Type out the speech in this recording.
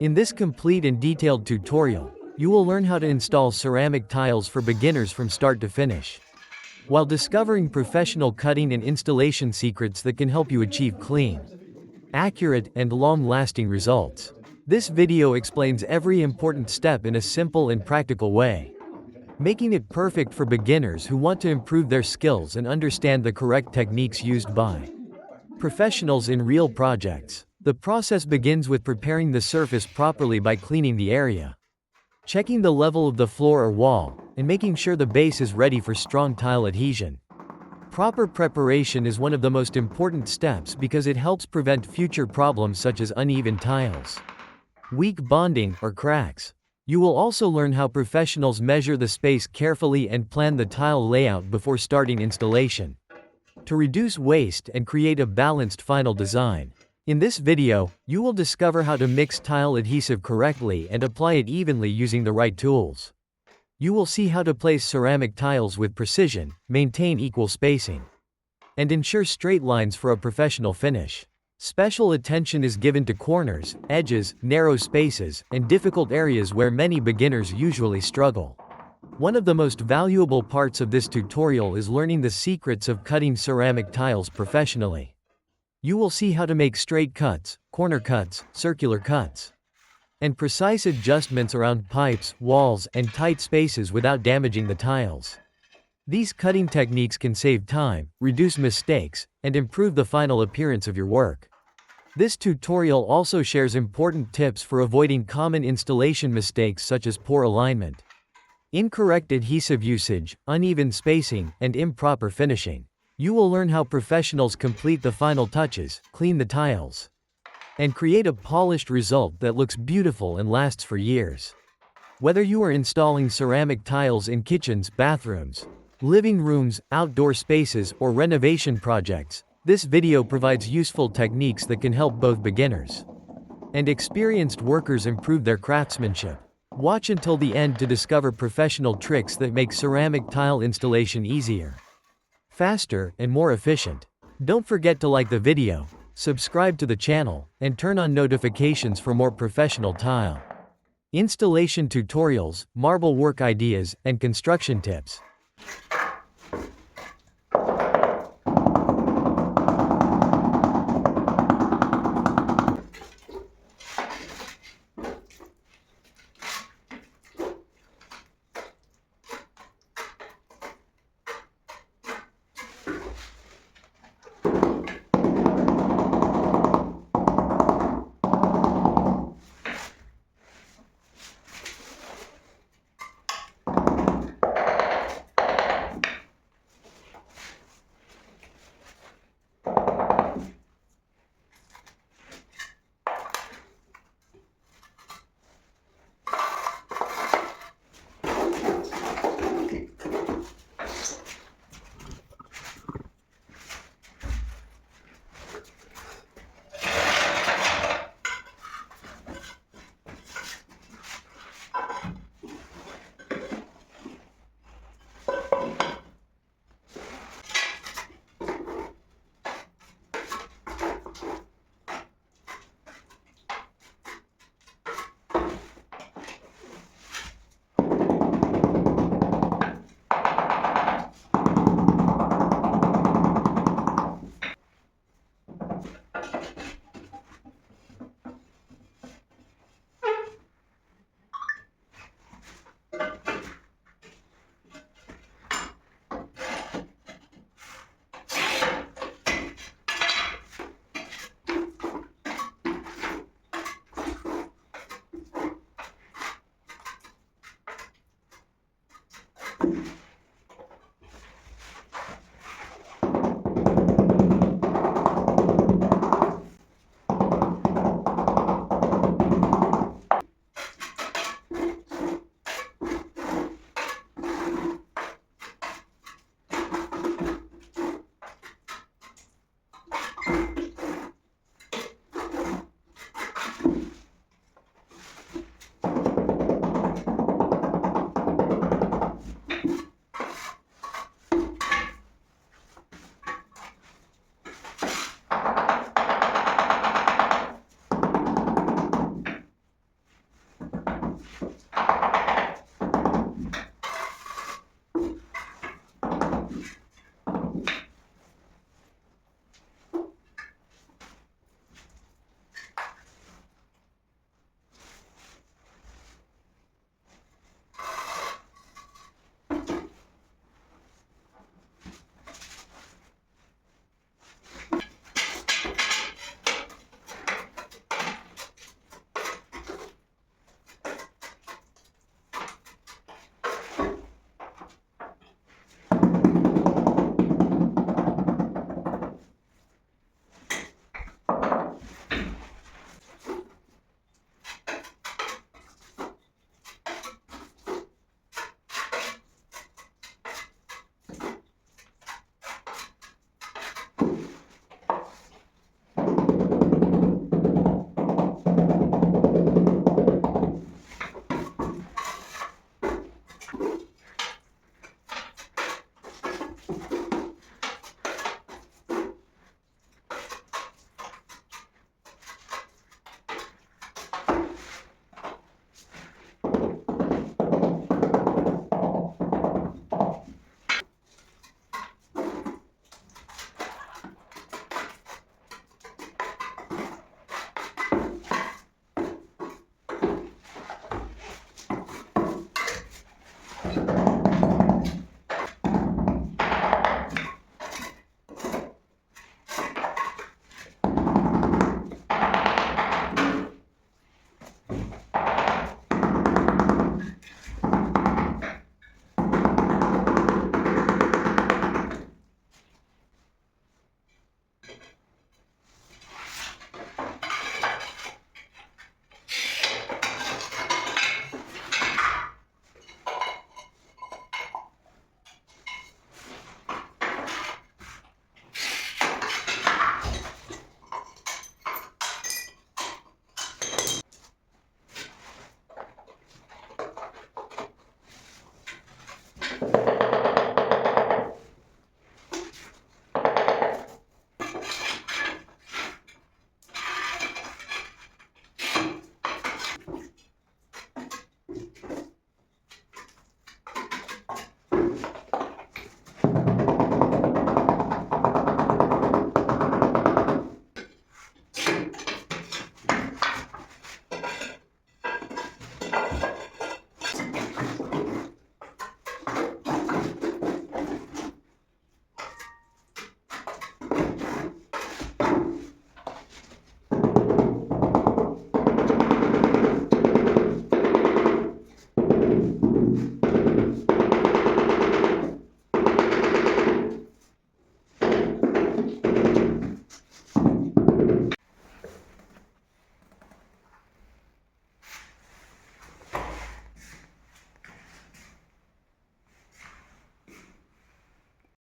In this complete and detailed tutorial, you will learn how to install ceramic tiles for beginners from start to finish, while discovering professional cutting and installation secrets that can help you achieve clean, accurate, and long-lasting results. This video explains every important step in a simple and practical way, making it perfect for beginners who want to improve their skills and understand the correct techniques used by professionals in real projects. The process begins with preparing the surface properly by cleaning the area, checking the level of the floor or wall, and making sure the base is ready for strong tile adhesion. Proper preparation is one of the most important steps because it helps prevent future problems such as uneven tiles, weak bonding, or cracks. You will also learn how professionals measure the space carefully and plan the tile layout before starting installation, to reduce waste and create a balanced final design. In this video, you will discover how to mix tile adhesive correctly and apply it evenly using the right tools. You will see how to place ceramic tiles with precision, maintain equal spacing, and ensure straight lines for a professional finish. Special attention is given to corners, edges, narrow spaces, and difficult areas where many beginners usually struggle. One of the most valuable parts of this tutorial is learning the secrets of cutting ceramic tiles professionally. You will see how to make straight cuts, corner cuts, circular cuts, and precise adjustments around pipes, walls, and tight spaces without damaging the tiles. These cutting techniques can save time, reduce mistakes, and improve the final appearance of your work. This tutorial also shares important tips for avoiding common installation mistakes such as poor alignment, incorrect adhesive usage, uneven spacing, and improper finishing. You will learn how professionals complete the final touches, clean the tiles, and create a polished result that looks beautiful and lasts for years. Whether you are installing ceramic tiles in kitchens, bathrooms, living rooms, outdoor spaces, or renovation projects, this video provides useful techniques that can help both beginners and experienced workers improve their craftsmanship. Watch until the end to discover professional tricks that make ceramic tile installation easier, faster, and more efficient. Don't forget to like the video, subscribe to the channel, and turn on notifications for more professional tile installation tutorials, marble work ideas, and construction tips.